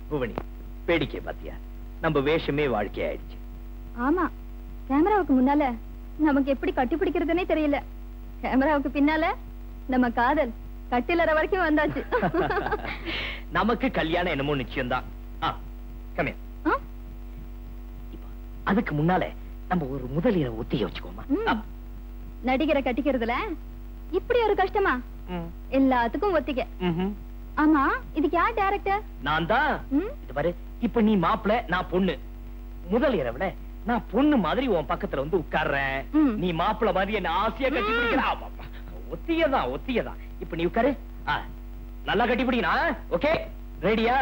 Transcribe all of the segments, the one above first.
புவனி, வேடிக்கை பாத்தியா? நம்ம வேஷமே வாழ்க்கை ஆயிடுச்சு. ஆமா, கேமராவுக்கு முன்னால நமக்கு எப்படி கட்டி பிடிக்கிறதுனே தெரியல. கேமராவுக்கு பின்னால நம்ம காதல் கட்டிலற வரைக்கும் வந்தாச்சு. நமக்கு கல்யாணம் என்னமோ நிச்சயம்தான். அதுக்கு முன்னால நம்ம ஒரு முதலிய ஒத்திகை வச்சுக்கோமா? நடிகரை கட்டிக்கிறதுல இப்படி ஒரு கஷ்டமா? எல்லாத்துக்கும் ஒத்திகை. ஆமா, இதுக்கு யார் டைரக்டர்? நான் தான். இது பாரு, இப்ப நீ மாப்பிள்ள, நான் பொண்ணு. முதல் இரவுல நான் பொண்ணு மாதிரி உன் பக்கத்துல வந்து உட்கார்றேன். நீ மாப்பிள்ள மாதிரி என்ன ஆசையா கட்டி பிடிக்கிற. ஒத்தியதான் ஒத்தியதான். இப்ப நீ உட்காரு. நல்லா கட்டி பிடிக்கா? ஓகே, ரெடியா?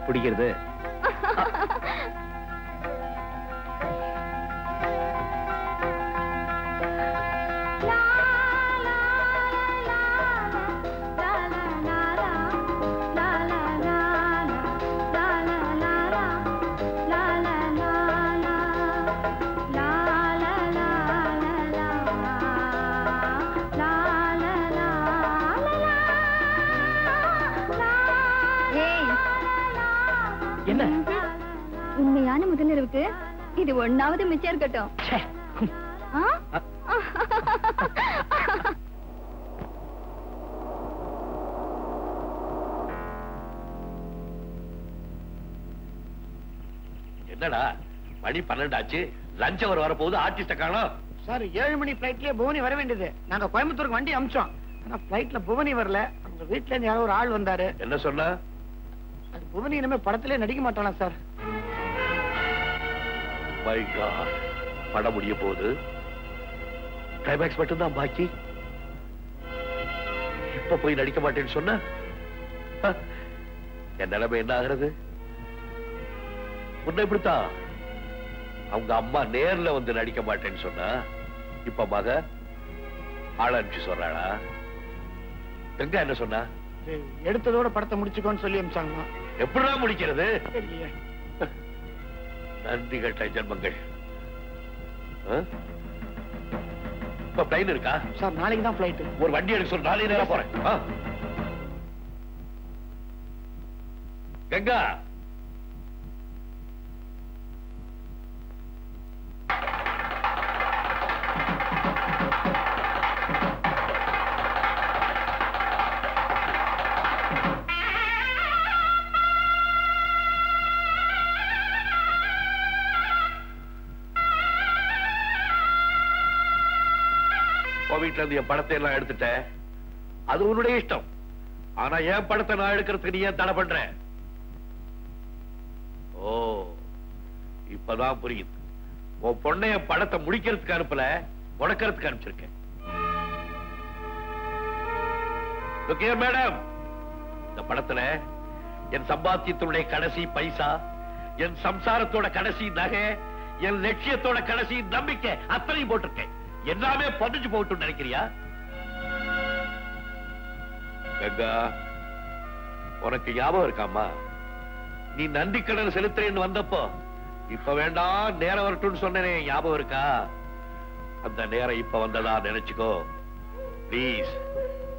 பிடிக்கிறது என்ன? உண்மையான முதலிரவுக்கு இது ஒண்ணாவது மிச்சம் இருக்கட்டும். என்னடா மணி 12 ஆச்சு, லஞ்ச் அவர் வர போகுது, ஆர்டிஸ்ட காணோம். சார் 7 மணி பிளைட்லயே புவனி வர வேண்டியது. நாங்க கோயம்புத்தூருக்கு வண்டி அமிச்சோம். ஆனா பிளைட்ல புவனி வரல. அவங்க வீட்டுல இருந்து யாரோ ஒரு ஆள் வந்தாரு. என்ன சொன்ன? அது புவனி இனிமே படத்திலே நடிக்க மாட்டானா சார். மை காட், படம் முடிய போகுது. கிளைமேக்ஸ் மட்டும்தான் பாக்கி. இப்ப போய் நடிக்க மாட்டேன்னு சொன்ன என் நிலைமை என்ன ஆகிறது? முன்ன இப்படித்தான் அவங்க அம்மா நேர்ல வந்து நடிக்க மாட்டேன்னு சொன்னா, இப்ப மக ஆள் அனுப்பிச்சு சொல்றாளா? எங்க என்ன சொன்னா? எடுத்ததோட படத்தை முடிச்சுக்கோன்னு சொல்லி அனுப்பிச்சாங்க. எப்படிதான் முடிக்கிறது? நன்றி கேட்ட ஜென்மங்கள். இப்ப பிளைன் இருக்கா? சார் நாளைக்கு தான் பிளைட். ஒரு வண்டி எடுக்க சொல்ல, நாளைக்கு நேரம் போறேன். கங்கா, வீட்டுல இருந்து என் படத்தை எல்லாம் எடுத்துட்டேன். அது உன்னுடைய இஷ்டம். ஆனா என் படத்தை நான் எடுக்கிறதுக்கு நீ ஏன் தடை பண்ற? ஓ, இப்பதான் புரியுது. உன் பொண்ணை என் படத்தை முடிக்கிறதுக்கு அனுப்பல, உடக்கிறதுக்கு அனுப்பிச்சிருக்கேன். மேடம், இந்த படத்துல என் சம்பாத்தியத்தினுடைய கடைசி பைசா, என் சம்சாரத்தோட கடைசி நகை, என் லட்சியத்தோட கடைசி நம்பிக்கை அத்தனையும் போட்டிருக்கேன். எல்லாமே பதிஞ்சு போட்டு நினைக்கிறியா? கங்கா, உனக்கு ஞாபகம் இருக்காமா? நீ நன்றி கடன் செலுத்துறேன்னு வந்தப்போ, இப்ப வேண்டாம் நேரம் வரட்டும்னு சொன்னேனே, ஞாபகம் இருக்கா? அந்த நேரம் இப்ப வந்ததா நினைச்சுக்கோ. பிளீஸ்,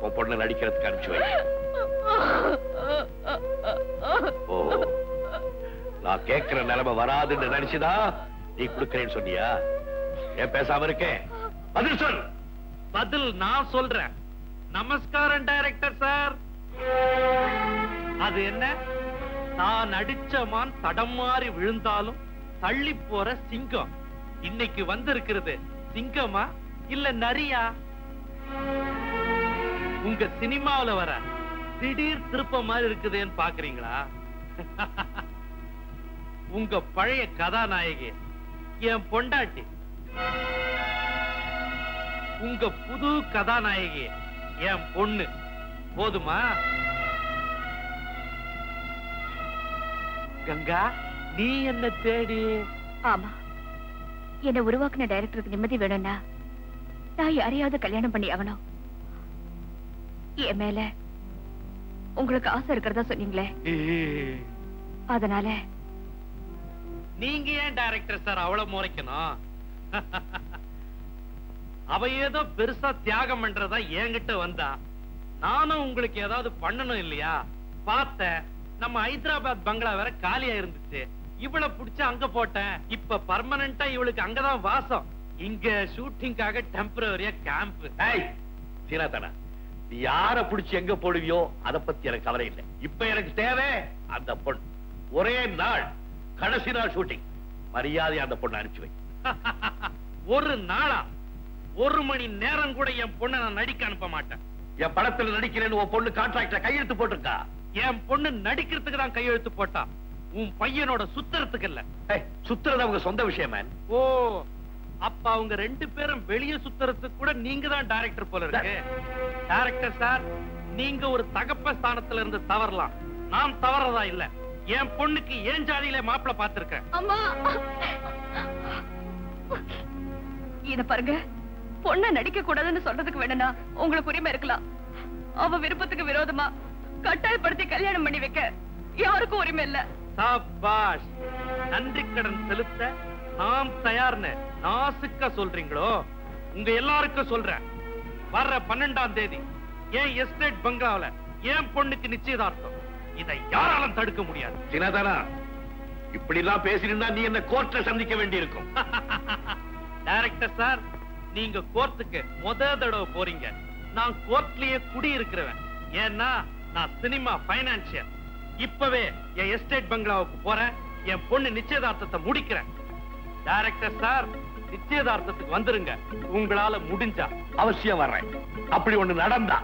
உன் பொண்ணை நடிக்கிறதுக்கு அனுப்பிச்சு வை. ஓ, நான் கேட்கிற நிலைமை வராதுன்னு நினைச்சுதான் நீ கொடுக்கிறேன்னு சொன்னியா? ஏன் பேசாம இருக்கேன்? பதில் சொல். பதில் நான் சொல்றேன். நமஸ்காரம் டைரக்டர் சார். அது என்ன, நான் அடிச்ச மான் தடம் மாறி விழுந்தாலும் தள்ளி போற சிங்கம். இன்னைக்கு வந்திருக்கிறது சிங்கமா இல்ல நரியா? உங்க சினிமாவுல வர திடீர் திருப்ப மாதிரி இருக்குதுன்னு பாக்குறீங்களா? உங்க பழைய கதாநாயகி என் பொண்டாட்டி, உங்க புது கதாநாயகி என் பொண்ணு. போதுமா? கங்கா, நீ என்ன தேடி? ஆமா, என்ன உருவாக்குன டைரக்டருக்கு நிம்மதி வேணும்னா நான் யாரையாவது கல்யாணம் பண்ணி ஆகணும். என் மேல உங்களுக்கு ஆசை இருக்கிறதா சொன்னீங்களே, அதனால நீங்க ஏன் டைரக்டர் சார் அவ்வளவு முறைக்கணும்? அவ ஏதோ பெருசா தியாகம் பண்றதா என்கிட்ட வந்தா நானும் உங்களுக்கு ஏதாவது பண்ணணும் இல்லையா? பார்த்தேன், நம்ம ஹைதராபாத் பங்களா வேற காலியா இருந்துச்சு. இவளை புடிச்சு அங்க போட்டேன். இப்ப பர்மனண்டா இவளுக்கு அங்கதான் வாசம். இங்க ஷூட்டிங்காக டெம்பரரியா கேம்ப். சீனாதானா, நீ யார புடிச்சு எங்க போடுவியோ அத பத்தி எனக்கு கவலை இல்லை. இப்ப எனக்கு தேவை அந்த பொண்ணு. ஒரே நாள், கடைசி நாள் ஷூட்டிங். மரியாதை அந்த பொண்ணு அனுப்பிச்சு வை. ஒரு நாளா? 1 மணி நேரம் கூட என் பொண்ணை நான் நடிக்க அனுப்ப மாட்டேன். என் படத்துல நடிக்கிறேன்னு உன் பொண்ணு கான்ட்ராக்ட்ல கையெழுத்து போட்டிருக்கா. என் பொண்ணு நடிக்கிறதுக்கு தான் கையெழுத்து போட்டா, உன் பையனோட சுத்துறதுக்கு இல்ல. சுத்துறது அவங்க சொந்த விஷயம். ஓ, அப்ப அவங்க 2 பேரும் வெளியே சுத்துறதுக்கு கூட நீங்க தான் டைரக்டர் போல இருக்கு. டைரக்டர் சார், நீங்க ஒரு தகப்ப ஸ்தானத்துல இருந்து தவறலாம், நான் தவறதா இல்ல. என் பொண்ணுக்கு ஏன் ஜாதியில மாப்பிளை பார்த்திருக்கேன். அம்மா, இத பாருங்க, பொண்ண நடிக்க கூடாதுன்னு சொல்றதுக்கு வேணும்னா உங்களுக்கு உரிமை இருக்கலாம். அவ விருப்பத்துக்கு விரோதமா கட்டாயப்படுத்தி கல்யாணம் பண்ணி வைக்க யாருக்கும் உரிமை இல்ல. சபாஷ், நன்றி கடன் செலுத்த நாம் தயார்னு நாசுக்கா சொல்றீங்களோ? உங்க எல்லாருக்கும் சொல்றேன், வர்ற 12ஆம் தேதி என் எஸ்டேட் பங்களாவில என் பொண்ணுக்கு நிச்சயதார்த்தம். இதை யாராலும் தடுக்க முடியாது. சின்னதானா, இப்படி எல்லாம் பேசினா நீ என்ன கோர்ட்ல சந்திக்க வேண்டி இருக்கும். டைரக்டர் சார், நீங்க கோர்ட்டுக்கு தடவை போறீங்க. நான் கோர்ட்லயே குடி இருக்கிறவன். ஏன்னா நான் சினிமா பைனான்சியர். இப்பவே என் எஸ்டேட் பங்களாவுக்கு போறேன், என் பொண்ணு நிச்சயதார்த்தத்தை முடிக்கிறேன். டைரக்டர் சார், நிச்சயதார்த்தத்துக்கு வந்துருங்க, உங்களால முடிஞ்சா. அவசியம் வர்றேன். அப்படி ஒண்ணு நடந்தா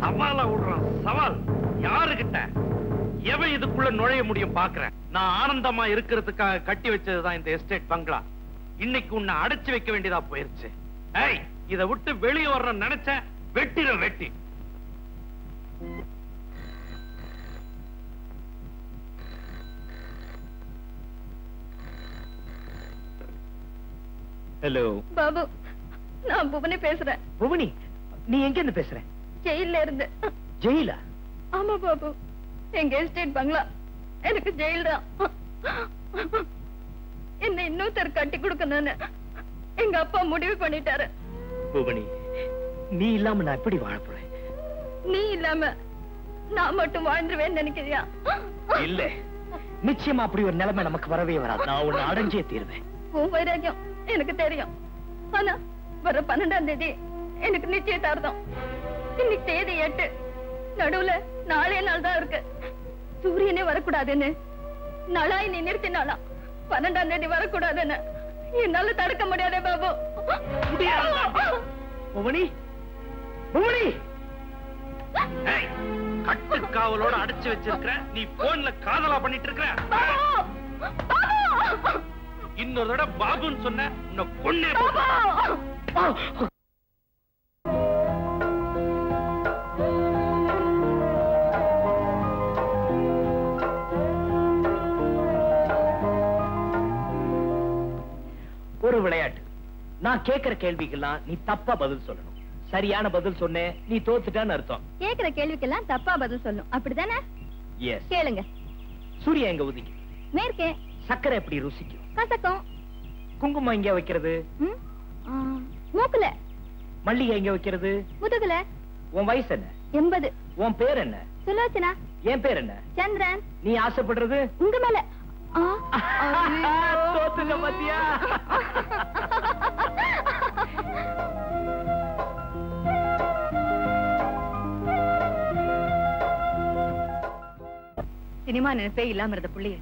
சவாலா விடுறான். சவால் யாருகிட்ட? எவன் இதுக்குள்ள நுழைய முடியும் பாக்குறேன். நான் ஆனந்தமா இருக்கிறதுக்காக கட்டி வச்சதுதான் இந்த எஸ்டேட் பங்களா. இன்னைக்கு உன்னை அடைச்சு வைக்க வேண்டியதா போயிருச்சு. ஏய், இதை விட்டு வெளியே வரணும்னு நினைச்ச வெட்டிர வெட்டி. ஹலோ பாபு, நான் புவனி பேசுறேன். புவனி, நீ எங்க இருந்து பேசுற? ஜெயில இருந்து. ஜெயிலா? ஆமா பாபு, எங்க எஸ்டேட் பங்களா எனக்கு ஜெயில் தான். என்ன இன்னொருத்தர் கட்டி கொடுக்கணும்னு எங்க அப்பா முடிவு பண்ணிட்டாரு. புவனி, நீ இல்லாம நான் எப்படி வாழ போறேன்? நீ இல்லாம நான் மட்டும் வாழ்ந்துருவேன்னு நினைக்கிறியா? இல்ல, நிச்சயமா அப்படி ஒரு நிலைமை நமக்கு வரவே வராது. நான் உன்னை அடைஞ்சே தீர்வேன். உன் வைராக்கியம் எனக்கு தெரியும். ஆனா வர 12ஆம் தேதி எனக்கு நிச்சயதார்த்தம். இன்னைக்கு தேதி 8, நடுவுல 4 நாள் தான் இருக்கு. சூரியனே வரக்கூடாதுன்னு நலாய் நீ நிறுத்தினாலாம். 12ஆம் தேதி வரக்கூடாதுன்னு என்னால தடுக்க முடியாதே பாபு. புவனி, புவனி, கட்டுக்காவலோட அடைச்சு வச்சிருக்கிற நீ போன்ல காதலா பண்ணிட்டு இருக்கிற. இன்னொரு தடவை பாபுன்னு சொன்ன உன்னை கொன்னே போடுவேன். ஒரு விளையாட்டு. நான் கேட்கிற கேள்விக்கெல்லாம் நீ தப்பா பதில் சொல்லணும். சரியான பதில் சொன்னே நீ தோத்துட்டான்னு அர்த்தம். கேக்குற கேள்விக்கெல்லாம் தப்பா பதில் சொல்லணும், அப்படிதானே? எஸ். கேளுங்க. சூரிய எங்க உதிக்கும்? மேற்கே. சக்கரை எப்படி ருசிக்கும்? கசக்கும். குங்குமம் எங்க வைக்கிறது? மூக்குல. மல்லிகை எங்க வைக்கிறது? முதுகுல. உன் வயசு என்ன? 80. உன் பேர் என்ன? சுலோச்சனா. என் பேர் என்ன? சந்திரன். நீ ஆசைப்படுறது? உங்க மேல. தோத்துட்ட பாத்தியா? சினிமா நினைப்பே இல்லாம இருந்த புள்ளிய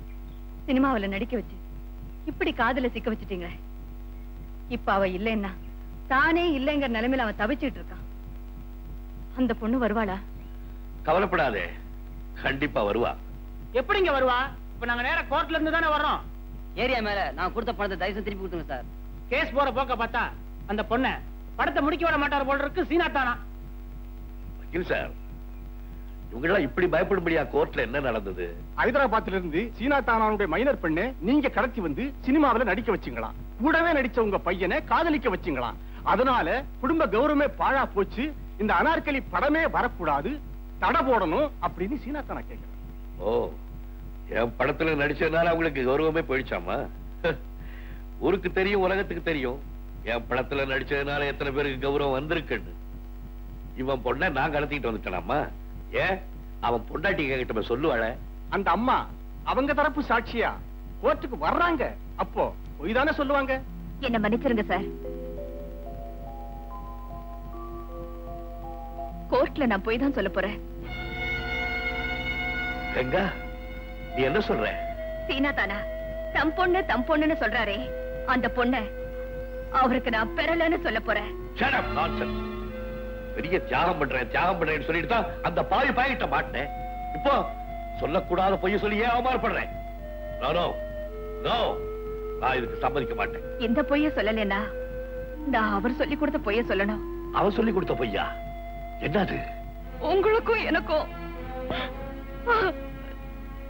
சினிமாவில நடிக்க வச்சு இப்படி காதல சிக்க வச்சுட்டீங்க. இப்ப அவ இல்லைன்னா தானே இல்லைங்கிற நிலைமையில அவன் தவிச்சிட்டு இருக்கான். அந்த பொண்ணு வருவாளா? கவலைப்படாதே, கண்டிப்பா வருவா. எப்படிங்க வருவா? இப்ப நாங்க நேரா கோர்ட்ல இருந்து தானே வர்றோம். ஏரியா மேல நான் கொடுத்த பணத்தை தயவுசெய்து திருப்பி கொடுத்துங்க சார். கேஸ் போற போக்க பார்த்தா அந்த பொண்ண படத்தை முடிக்க விட மாட்டார் போல இருக்கு. சீனாத்தானா? வக்கீல் சார், இவங்கெல்லாம் இப்படி பயப்படும்படியா கோர்ட்ல என்ன நடந்தது? ஹைதராபாத்ல இருந்து சீனாத்தானாவுடைய மைனர் பெண்ணை நீங்க கடத்தி வந்து சினிமாவில நடிக்க வச்சுங்களாம். கூடவே நடிச்ச உங்க பையனை காதலிக்க வச்சுங்களாம். அதனால குடும்ப கௌரவமே பாழா போச்சு. இந்த அனார்கலி படமே வரக்கூடாது. தடை போடணும் அப்படின்னு சீனாத்தானா கேட்கிறேன். ஓ, என் படத்துல நடிச்சதுனால அவங்களுக்கு கௌரவமே போயிடுச்சாமா? ஊருக்கு தெரியும், உலகத்துக்கு தெரியும் என் படத்துல நடிச்சதுனால எத்தனை பேருக்கு கௌரவம் வந்திருக்குன்னு. இவன் பொண்ணை நான் கடத்திட்டு வந்துட்டேனாமா? ஏன் அவன் பொண்டாட்டி கிட்ட சொல்லுவாள? அந்த அம்மா அவங்க தரப்பு சாட்சியா கோர்ட்டுக்கு வர்றாங்க, அப்போ பொய் தானே சொல்லுவாங்க. என்ன மன்னிச்சிருங்க சார். கோர்ட்ல நான் போய் தான் சொல்ல போறேன். எங்க நீ என்ன சொல்ற? சீனா தானா தம் பொண்ணுன்னு சொல்றாரே, அந்த பொண்ண அவருக்கு நான் பெறலன்னு சொல்ல போறேன். Shut up, nonsense. பெரிய தியாகம் பண்றேன்னு சொல்லிட்டு தான் அந்த பாவி பாயிட்ட மாட்டேன். இப்போ சொல்லக்கூடாத பொய்ய சொல்லி ஏன் அவமானப்படுறேன்? நான் இதுக்கு சம்மதிக்க மாட்டேன். எந்த பொய்ய சொல்லலன்னா நான் அவர் சொல்லி கொடுத்த பொய்ய சொல்லணும். அவன் சொல்லி கொடுத்த பொய்யா? என்னது? உங்களுக்கும் எனக்கும்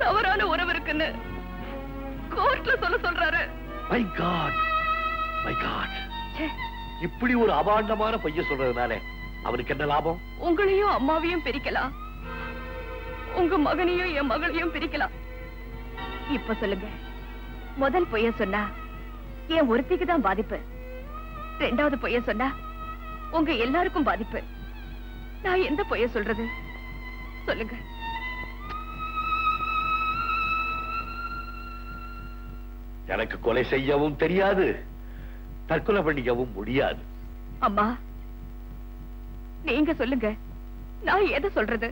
தவறான உறவு இருக்குன்னு கோர்ட்ல சொல்றாரு. My God. இப்படி ஒரு அபாண்டமான பொய்ய சொல்றதுனால அவனுக்கு என்ன லாபம்? உங்களையும் அம்மாவையும் பிரிக்கலாம், உங்க மகனையும் என் மகளையும் பிரிக்கலாம். இப்ப சொல்லுங்க, முதல் பொய்ய சொன்னா என் ஒருத்திக்கு தான் பாதிப்பு, ரெண்டாவது பொய்ய சொன்னா உங்க எல்லாருக்கும் பாதிப்பு. நான் எந்த பொய்ய சொல்றது சொல்லுங்க. எனக்கு கொலை செய்யவும் தெரியாது, தற்கொலை பண்ணிக்கவும் முடியாது. அம்மா நீங்க சொல்லுங்க, நான் எதை சொல்றது?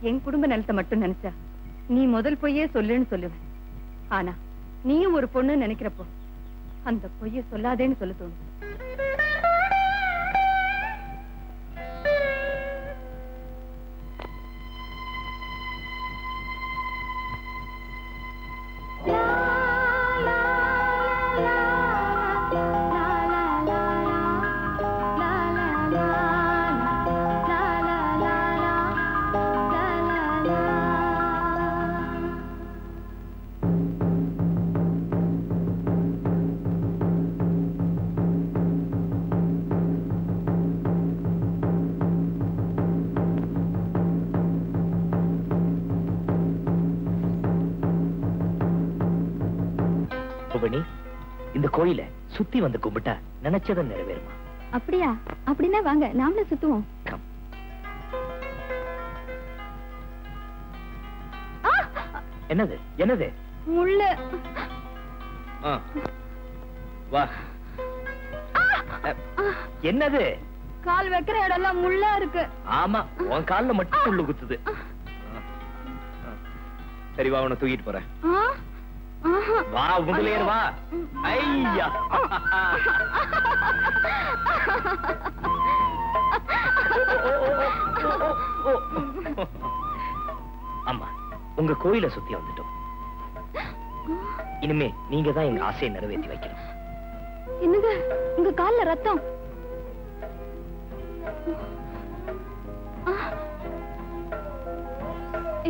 என் குடும்ப நலத்தை மட்டும் நினைச்சா நீ முதல் பொய்யே சொல்லுன்னு சொல்லுவேன். ஆனா நீயும் ஒரு பொண்ணு நினைக்கிறப்போ அந்த பொய்ய சொல்லாதேன்னு சொல்ல தோணும். இந்த கோயில சுத்தி வந்து கும்பிட்டா நினைச்சதை நிறைவேறுமா? அப்படியா? அப்படின்னா வாங்க நாமளும் சுத்துவோம். என்னது என்னது? முள்ள. வா. என்னது? கால் வைக்கிற இடம்லாம் முள்ளா இருக்கு. ஆமா, உன் கால்ல மட்டும் முள்ளு குத்துது. சரி வா, உன்னை தூக்கிட்டு போறேன். வா முதலியர் வா. ஐயா அம்மா, உங்க கோயில சுத்தி வந்துட்டோம். இனிமே நீங்க தான் எங்க ஆசையை நிறைவேற்றி வைக்கணும். என்னங்க உங்க கால்ல ரத்தம்?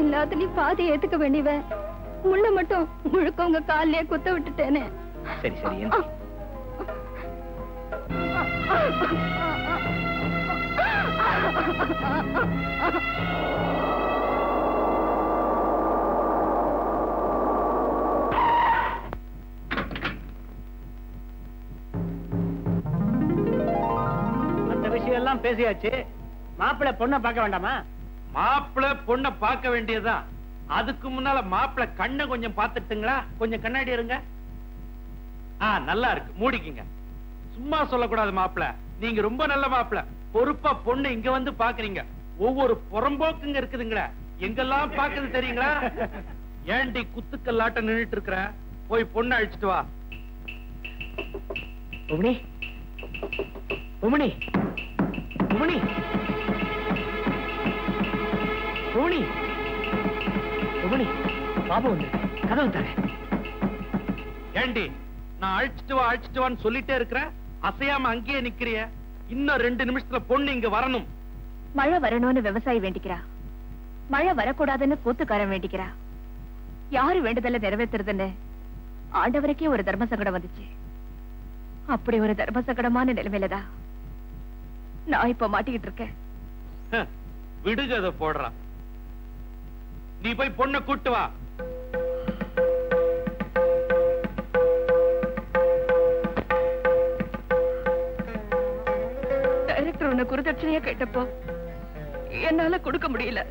எல்லாத்துலயும் பாதி ஏத்துக்க வேண்டியவ, முள்ள மட்டும் முழுக்க உங்க காலிலே குத்த விட்டுட்டேனே. சரி சரி. அந்த விஷயம் எல்லாம் பேசியாச்சு. மாப்பிள்ளை பொண்ணை பார்க்க வேண்டாமா? மாப்பிள்ளை பொண்ணை பார்க்க வேண்டியதுதான். அதுக்கு முன்னால மாப்பிள்ளை கண்ணை கொஞ்சம் பார்த்துட்டுங்களா? கொஞ்சம் கண்ணாடி இருங்க. நல்லா இருக்கு, மூடிக்குங்க. சும்மா சொல்லக்கூடாது மாப்பிள்ளை, நீங்க ரொம்ப நல்ல மாப்பிள்ளை. பொறுப்பா பொண்ணு இங்க வந்து பாக்குறீங்க. ஒவ்வொரு புறம்போக்குங்க இருக்குதுங்களா, எங்கெல்லாம் பாக்குது தெரியுங்களா? ஏண்டி குத்துக்கல்லாட்ட நின்னுட்டு இருக்கிற? போய் பொண்ணு அழிச்சிட்டு வா. உமணி உமணி உமணி உமணி உமணி, பாபு வந்து கதவு தர. ஏண்டி நான் அழிச்சிட்டு வான்னு சொல்லிட்டே இருக்கிறேன், அசையாம அங்கேயே நிக்கிறிய? இன்னும் 2 நிமிஷத்துல பொண்ணு இங்க வரணும். மழை வரணும்னு விவசாயி வேண்டிக்கிறா, மழை வரக்கூடாதுன்னு கூத்துக்காரன் வேண்டிக்கிறா. யாரு வேண்டுதல நிறைவேற்றுறதுன்னு ஆண்டவருக்கே ஒரு தர்ம சங்கடம் வந்துச்சு. அப்படி ஒரு தர்ம சங்கடமான நிலைமையிலதான் நான் இப்ப மாட்டிக்கிட்டு இருக்கேன். விடுகதை போடுறான். நீ போய் பொண்ணை கூட்டு வா. டைரக்டர் உன்னை குருதட்சணையா கேட்டப்போ என்னால கொடுக்க முடியல.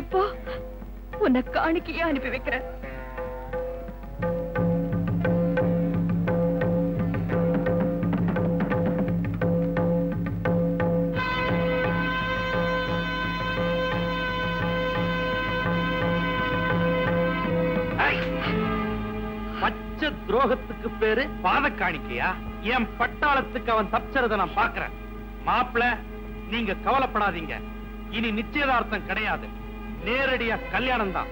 இப்போ உன்னை காணிக்கையா அனுப்பி வைக்கிறேன். பச்சை துரோகத்துக்கு பேரு பாத காணிக்கையா? என் பட்டாளத்துக்கு அவன் தப்பிச்சறத நான் பாக்குறேன். மாப்பிள, நீங்க கவலைப்படாதீங்க. இனி நிச்சயதார்த்தம் கிடையாது, நேரடியா கல்யாணம் தான்.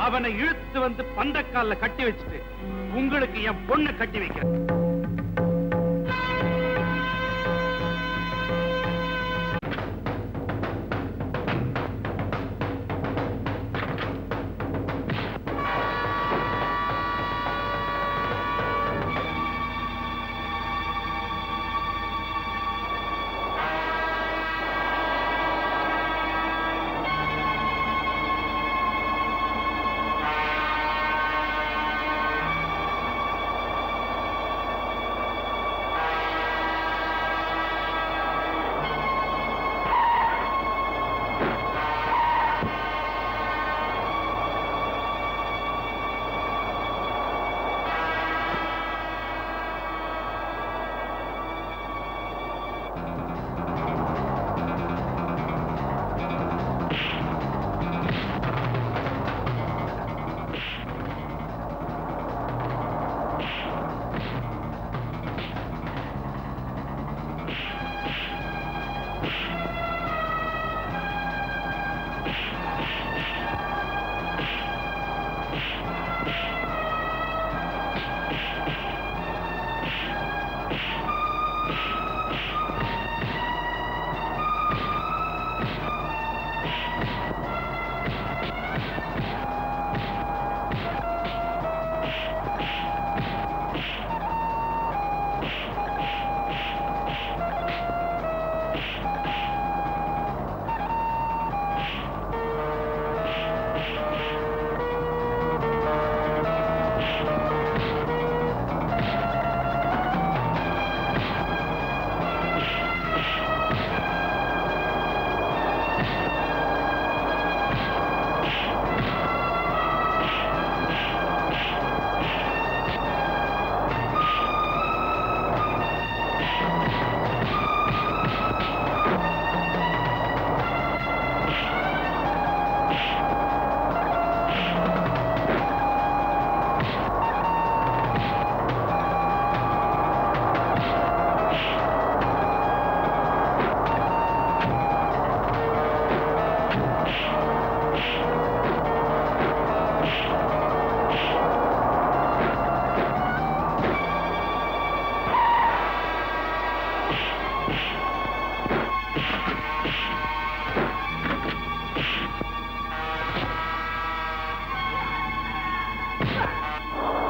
அவனை இழுத்து வந்து பந்தக்கால்ல கட்டி வச்சுட்டு உங்களுக்கு என் பொண்ணை கட்டி வைக்கிறேன்.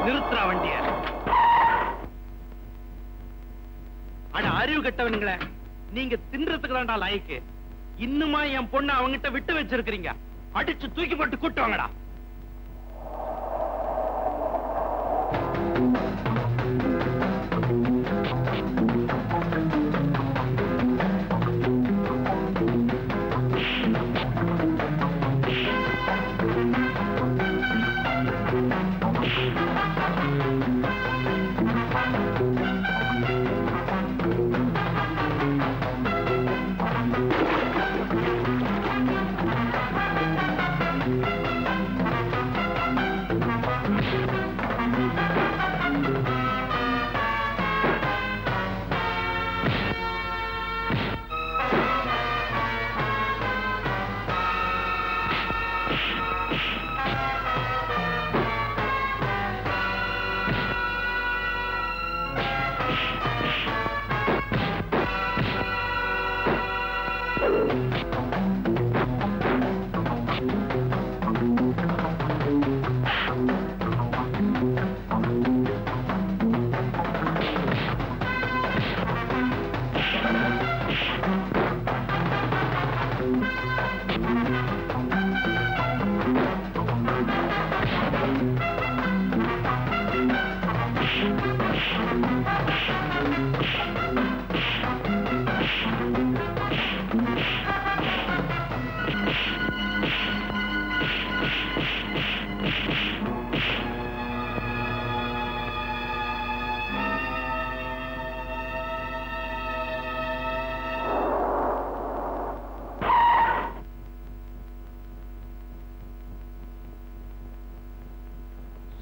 நிறுத்துறா வண்டிய. அட அறிவு கெட்டவனுங்களே, நீங்க தின்றதுக்கு தான்டா லாய்க்கு. இன்னுமா என் பொண்ணு அவங்கிட்ட விட்டு வச்சிருக்கீங்க? அடிச்சு தூக்கி போட்டு கூட்டு வாங்கடா.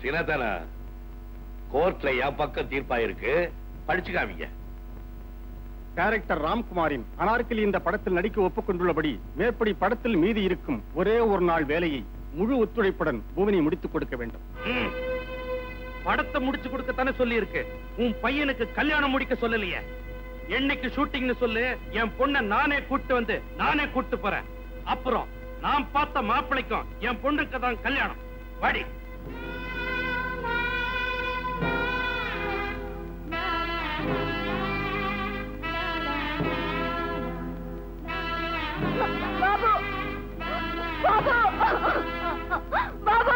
சீனாதானா, கோர்ட்ல என் பக்கம் தீர்ப்பாயிருக்கு, படிச்சு காமிங்க. டைரக்டர் ராம்குமாரின் அனார்கலி இந்த படத்தில் நடிக்க ஒப்புக்கொண்டுள்ளபடி மேற்படி படத்தில் மீதி இருக்கும் ஒரே ஒரு நாள் வேலையை முழு ஒத்துழைப்புடன் பூவனி முடித்துக் கொடுக்க வேண்டும். படத்தை முடிச்சு கொடுக்கத்தானே சொல்லி இருக்கு. உன் பையனுக்கு கல்யாணம் முடிக்க சொல்லலையே. என்னைக்கு ஷூட்டிங்னு சொல்லு, என் பொண்ணை நானே கூட்டு வந்து நானே கூட்டு போறேன். அப்புறம் நான் பார்த்த மாப்பிளைக்கும் என் பொண்ணுக்கு தான் கல்யாணம். வாடி. பாபு பாபு பாபு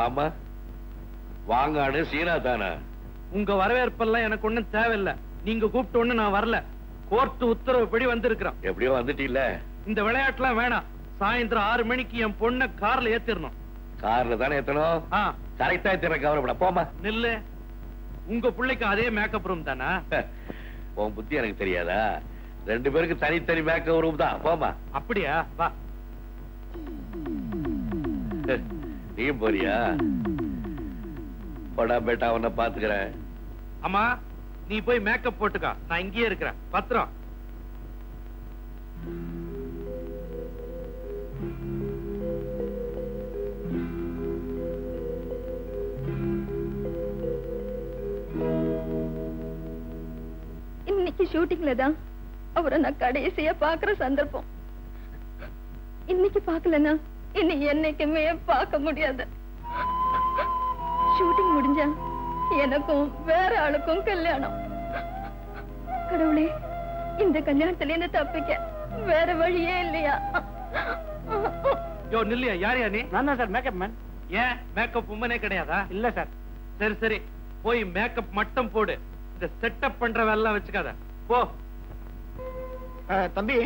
ஆமா, வாங்கானு சீனாதானா. உங்க வரவேற்பெல்லாம் எனக்கு ஒண்ணும் தேவையில்லை. நீங்க கூப்பிட்ட ஒண்ணு நான் வரல. கோர்ட் உத்தரவுப்படி வந்திருக்கிறோம். எப்படியோ வந்துட்டீல்ல. இந்த விளையாட்டுலாம் வேணாம். சாயந்தரம் 6 மணிக்கு என் பொண்ணை கார்ல ஏத்திரணும். கார்ல தானே ஏத்தணும்? கரெக்டா ஏத்திர, கவலைப்பட. போமா. நில்லு. உங்க பிள்ளைக்கு அதே மேக்கப் ரூம் தானா? உன் புத்தி எனக்கு தெரியாதா? 2 பேருக்கு தனித்தனி மேக்கப் ரூம் தான். போமா. அப்படியா? வா. நீ போறியா? போடா பேட்டா, அவனை பாத்துக்கிறேன். அம்மா, நீ போய் மேக்கப் போட்டுக்கா, நான் இங்கேயே இருக்கிறேன். பத்திரம். இன்னைக்கு ஷூட்டிங்ல தான் அவரை நான் கடைசியா பாக்குற சந்தர்ப்பம். இன்னைக்கு பாக்கலன்னா இனி என்னைக்குமே பார்க்க முடியாது. ஷூட்டிங் முடிஞ்சா எனக்கும் வேற ஆளுக்கும் கல்யாணம். கடவுளே, இந்த கல்யாணத்துல இருந்து தப்பிக்க வேற வழியே இல்லையா? யோ நில்லையா. யாரையா நீ? நான் தான் சார் மேக்கப் மேன். ஏன் மேக்கப் உமனே கிடையாதா? இல்ல சார். சரி சரி, போய் மேக்கப் மட்டும் போடு. இந்த செட்டப் பண்ற வேலை வச்சுக்காத. போ. தம்பி,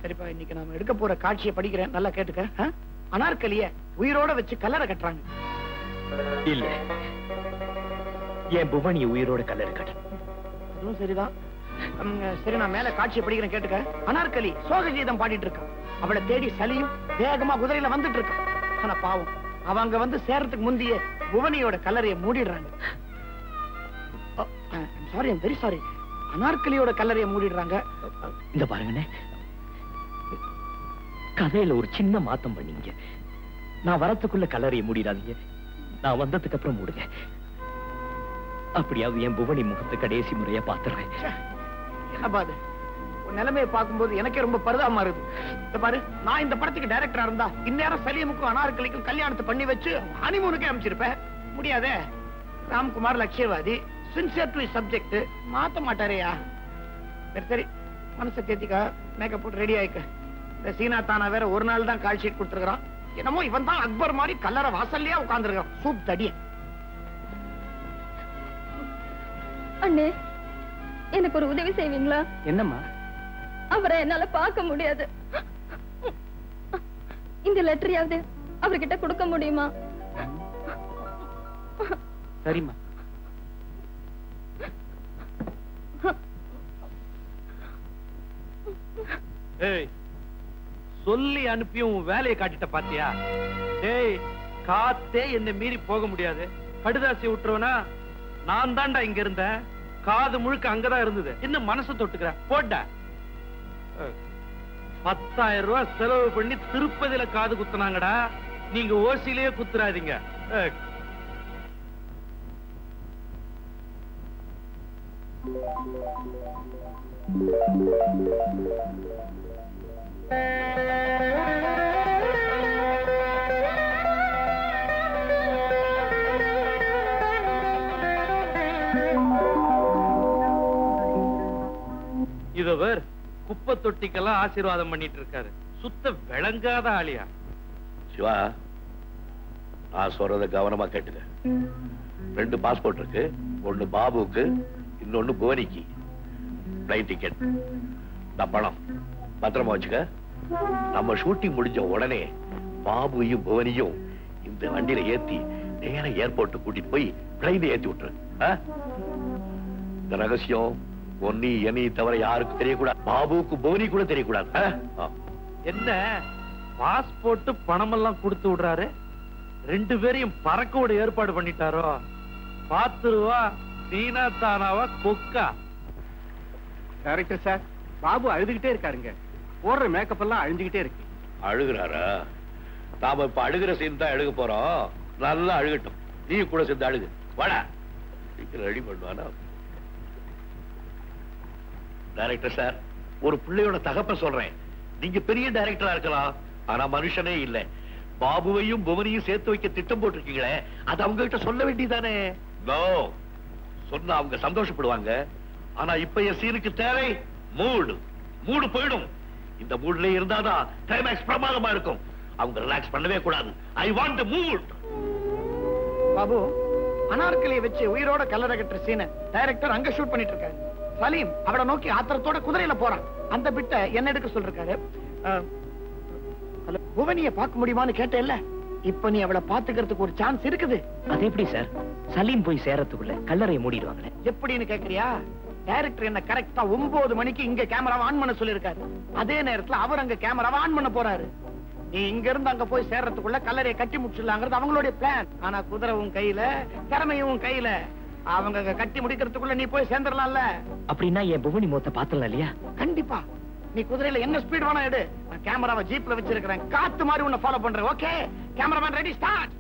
சரிப்பா, இன்னைக்கு நாம எடுக்க போற காட்சியை படிக்கிறேன், நல்லா கேட்டுக்க. அனார்கலிய உயிரோட வச்சு கல்லறை கட்டுறாங்க. இல்ல, என் புவனி உயிரோட கல்லறை கட்டணும். அதுவும் சரிதான். சரி, நான் மேல காட்சியை படிக்கிறேன், கேட்டுக்க. அனார்கலி சோக கீதம் பாடிட்டு இருக்கான். அவளை தேடி சலியும் வேகமா குதிரையில வந்துட்டு இருக்கான். ஆனா பாவம், அவங்க வந்து சேரத்துக்கு முந்தைய புவனியோட கல்லறையை மூடிடுறாங்க. Sorry, I'm very sorry. அனார்கலியோட கல்லறையை மூடிடுறாங்க. இந்த பாருங்கண்ணே, கதையில ஒரு சின்ன மாத்தம் பண்ணீங்க. நான் வரத்துக்குள்ள கல்லறையை மூடிடாதீங்க, நான் வந்ததுக்கு அப்புறம் மூடுங்க. அப்படியாவது என் புவனி முகத்தை கடைசி முறையா பாத்துறேன். என்ன பாது, உன் நிலைமையை பார்க்கும்போது எனக்கே ரொம்ப பரிதாபமா இருக்கு. பாரு, நான் இந்த படத்துக்கு டைரக்டரா இருந்தா இந்நேரம் சலீமுக்கும் அனார்கலிக்கும் கல்யாணத்தை பண்ணி வச்சு ஹனிமூனுக்கே அமைச்சிருப்பேன். முடியாதே. ராம்குமார் லட்சியவாதி, சின்சியர் டு சப்ஜெக்ட், மாத்த மாட்டாரையா? சரி சரி, மனசை தேத்திக்கா, மேக்கப் போட்டு ரெடி ஆயிக்க. இந்த சீனா தானா வேற ஒரு நாள் தான் கால் ஷீட் கொடுத்துருக்கான். என்னமோ இவன் தான் அக்பர் மாதிரி கல்லறை வாசல்லையா உட்கார்ந்துருக்கான். சூப் தடிய. அண்ணே, எனக்கு ஒரு உதவி செய்வீங்களா? என்னம்மா? அவரை என்னால பார்க்க முடியாது. இந்த லெட்டரையாவது அவர்கிட்ட கொடுக்க முடியுமா? சரிம்மா. ஏய், சொல்லி அனுப்பியும் வேலையை காட்டிட்ட பாத்தியா? டேய், காத்தே என்ன மீறி போக முடியாது. கடுதாசி விட்டுருவனா? நான் தான்டா இங்க இருந்தேன். காது முழுக்க அங்கதான் இருந்தது. இன்னும் மனசு தொட்டுக்கிற போட்ட. 10,000 ரூபாய் செலவு பண்ணி திருப்பதியில காது குத்துனாங்கடா. நீங்க ஓசிலேயே குத்துறாதீங்க. இதவர் குப்பை தொட்டிக்கெல்லாம் ஆசீர்வாதம் பண்ணிட்டு இருக்காரு. சுத்த விளங்காத ஆளியா? சிவா, நான் சொல்றத கவனமா கேட்டுக்க. 2 பாஸ்போர்ட் இருக்கு. ஒண்ணு பாபுக்கு, இன்னொன்னு புவனிக்கு. பிளைட் டிக்கெட், பணம் பத்திரமா வச்சுக்க. நம்ம ஷூட்டிங் முடிஞ்ச உடனே பாபுவையும் புவனியும் இந்த வண்டியில ஏத்தி நேர ஏர்போர்ட் கூட்டிட்டு போய் பிளைன் ஏத்தி விட்டுரு. இந்த ரகசியம் ஒன்னி என்னை தவிர யாருக்கும் தெரியக்கூடாது. பாபுவுக்கு புவனி கூட தெரியக்கூடாது. என்ன பாஸ்போர்ட் பணமெல்லாம் கொடுத்து விடுறாரு, 2 பேரையும் பறக்கோட ஏற்பாடு பண்ணிட்டாரோ? பாத்துருவா சீனா தானாவா கொக்கா. டைரக்டர் சார், பாபு அழுதுகிட்டே இருக்காருங்க. போடுற மேக்கப் எல்லாம் அழிஞ்சுகிட்டே இருக்கு. அழுகுறாரா? நாம இப்ப அழுகிற சீன் தான் அழுக போறோம். நல்லா அழுகட்டும். நீ கூட சேர்ந்து அழுகு. வாடா, ரெடி பண்ணுவானா? டைரக்டர் சார், ஒரு பிள்ளையோட தகப்ப சொல்றேன். நீங்க பெரிய டைரக்டரா இருக்கலாம், ஆனா மனுஷனே இல்ல. பாபுவையும் புவனியும் சேர்த்து வைக்க திட்டம் போட்டிருக்கீங்களே, அது அவங்க கிட்ட சொல்ல வேண்டியதானே? நோ, சொன்னா அவங்க சந்தோஷப்படுவாங்க. ஆனா இப்ப என் சீனுக்கு தேவை மூடு போயிடும். இந்த மூட்ல இருந்தாதான் கிளைமேக்ஸ் பிரமாதமா இருக்கும். அவங்க ரிலாக்ஸ் பண்ணவே கூடாது. I want the mood. Babu, அனார்கலியை வச்சு உயிரோட கல்லறை கட்டுற சீனை டைரக்டர் அங்க ஷூட் பண்ணிட்டு இருக்காரு. சலீம் அவளை நோக்கி ஆத்திரத்தோட குதிரையில போறான். அந்த பிட்ட என்ன எடுக்க சொல்றாரு. புவனிய பார்க்க முடியுமான்னு கேட்டேல்ல, இப்ப நீ அவளை பாத்துக்கிறதுக்கு ஒரு சான்ஸ் இருக்குது. அது எப்படி சார்? சலீம் போய் சேரத்துக்குள்ள கல்லறையை மூடிடுவாங்களே. எப்படின்னு கேக்குறியா? டைரக்டர் என்ன கரெக்டா 9 மணிக்கு இங்க கேமராவை ஆன் பண்ண சொல்லிருக்காரு. அதே நேரத்துல அவர் அங்க கேமராவை ஆன் பண்ண போறாரு. நீ இங்க இருந்து அங்க போய் சேர்றதுக்குள்ள கல்லறையை கட்டி முடிச்சிடலாங்கிறது அவங்களுடைய பிளான். ஆனா குதிரைவும் கையில, திறமையும் கையில. அவங்க கட்டி முடிக்கிறதுக்குள்ள நீ போய் சேர்ந்துடலாம்ல. அப்படின்னா என் புவனி மொத்த பாத்தலாம் இல்லையா? கண்டிப்பா. நீ குதிரையில என்ன ஸ்பீட் வேணா எடு. நான் கேமராவை ஜீப்ல வச்சிருக்கிறேன். காத்து மாதிரி உன்னை ஃபாலோ பண்றேன். Okay, cameraman ready, start.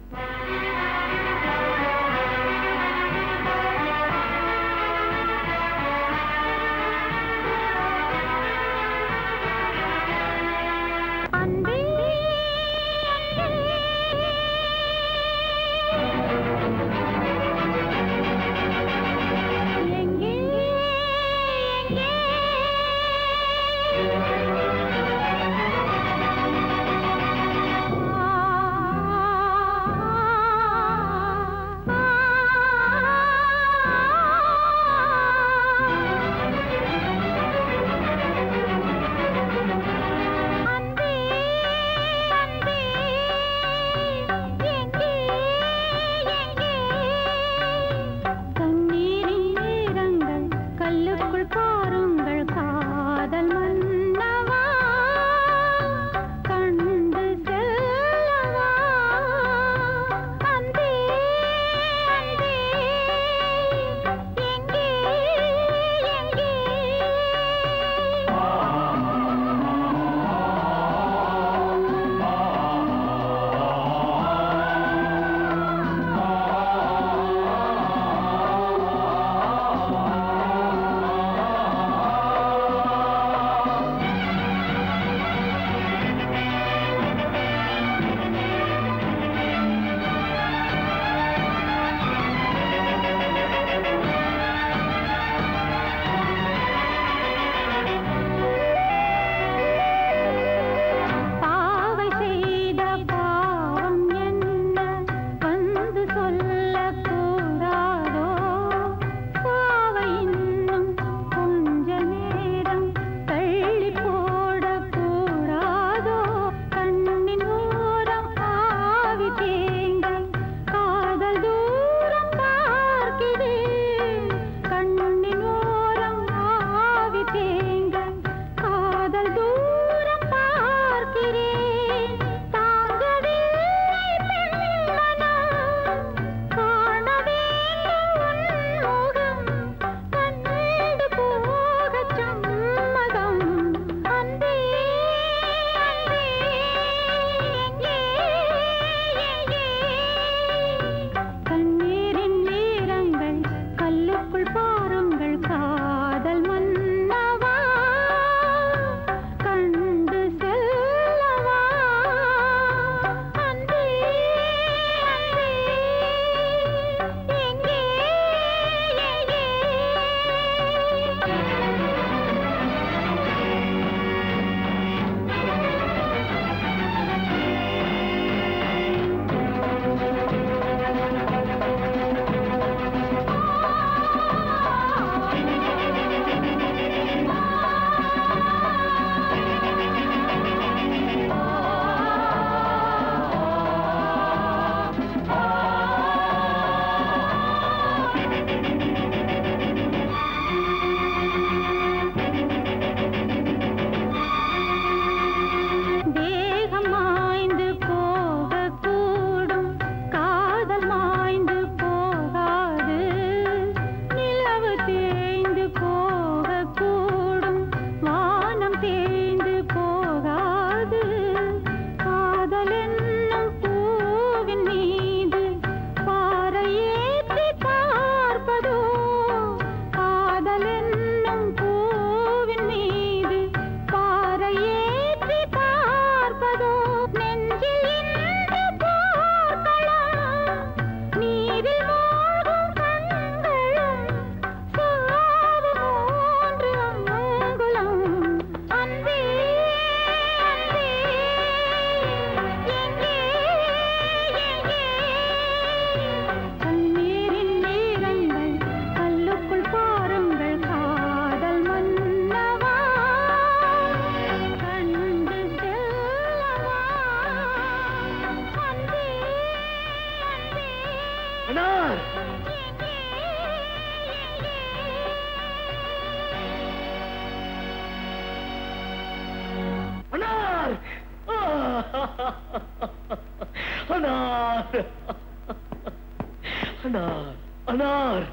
Anar Anar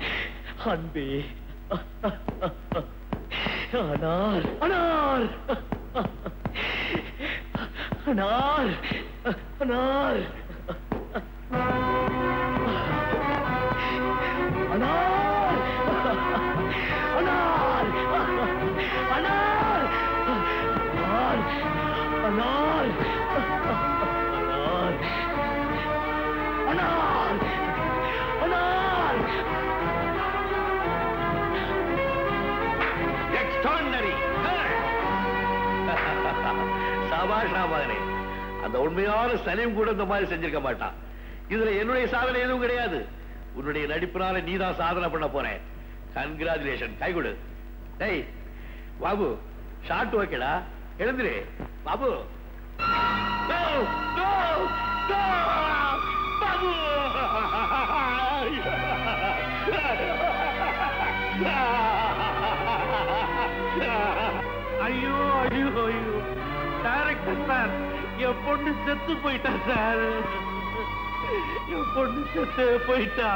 அன்பே அனார் அனார் அனார் அனார் அனார் அனார் அனார் அனார் அனார் அனார் அனார் எக்ஸ்ட்ரானரி சாபாஷ் ராமகனே. அந்த உண்மையான சலீம் கூட இந்த மாதிரி செஞ்சிருக்க மாட்டான். இதுல என்னுடைய சாதனை எதுவும் கிடையாது. உன்னுடைய நடிப்புனால நீதான் சாதனை பண்ண போறேன். கங்க்ராச்சுலேஷன். கை கொடு. டேய் பாபு, ஷாட் ஓகேடா, எழுந்துரு பாபு. பாபு ஐயோ ஐயோ ஐயோ, டைரக்டர் சார், என் பொண்ணு செத்து போயிட்டா சார். என் பொண்ணு செத்து போயிட்டா.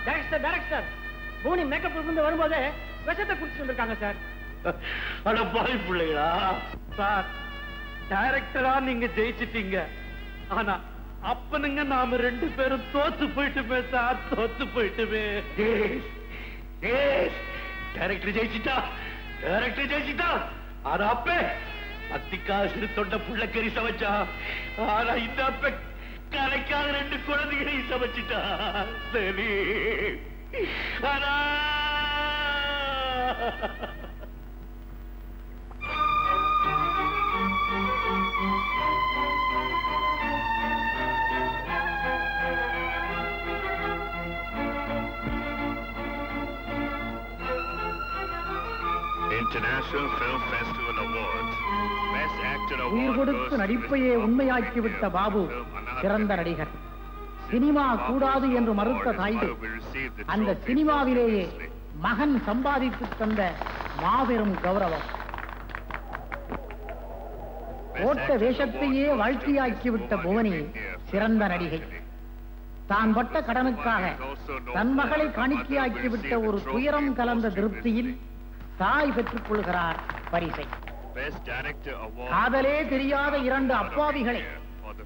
டைரக்டர் பூனி மேக்கப் இருந்து வரும்போது விஷத்தை குடிச்சு வந்திருக்காங்க சார். அட பாய் பிள்ளைகளா. சார், டைரக்டரா நீங்க ஜெயிச்சிட்டீங்க. ஆனா அப்பனுங்க நாம 2 பேரும் தோத்து போயிட்டுமே சார், தோத்து போயிட்டுமே. Director ஜெயிச்சிட்டா, director ஜெயிச்சிட்டா. ஆனா அப்ப அத்திக்காசு தொண்ட புள்ளக்கறி சமைச்சா. ஆனா இந்த அப்ப கரைக்காத 2 குழந்தைகளை சமைச்சிட்டா. சரி ஆனா International Film Festival Awards. Best Actor உயிர் Award கொடுத்து goes to நடிப்பையே Mr. உண்மையாக்கிவிட்ட பாபு சிறந்த நடிகர். சினிமா கூடாது என்று மறுத்த தாய்கள் அந்த சினிமாவிலேயே மகன் சம்பாதித்து தந்த மாபெரும் கௌரவம். ஓட்ட வேஷத்தையே வாழ்க்கையாக்கிவிட்ட புவனி சிறந்த நடிகை. தான் பட்ட கடனுக்காக தன் மகளை காணிக்கையாக்கிவிட்ட ஒரு துயரம் கலந்த திருப்தியில் தாய் பெற்றுக் கொள்கிறார் பரிசை. காதலே தெரியாத 2 அப்பாவிகளை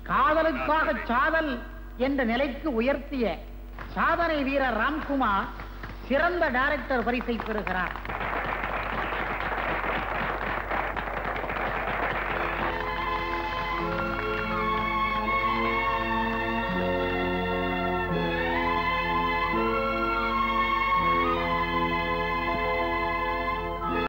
காதலுக்காக சாதல் என்ற நிலைக்கு உயர்த்திய சாதனை வீரர் ராம்குமார் சிறந்த டைரக்டர் பரிசை பெறுகிறார்.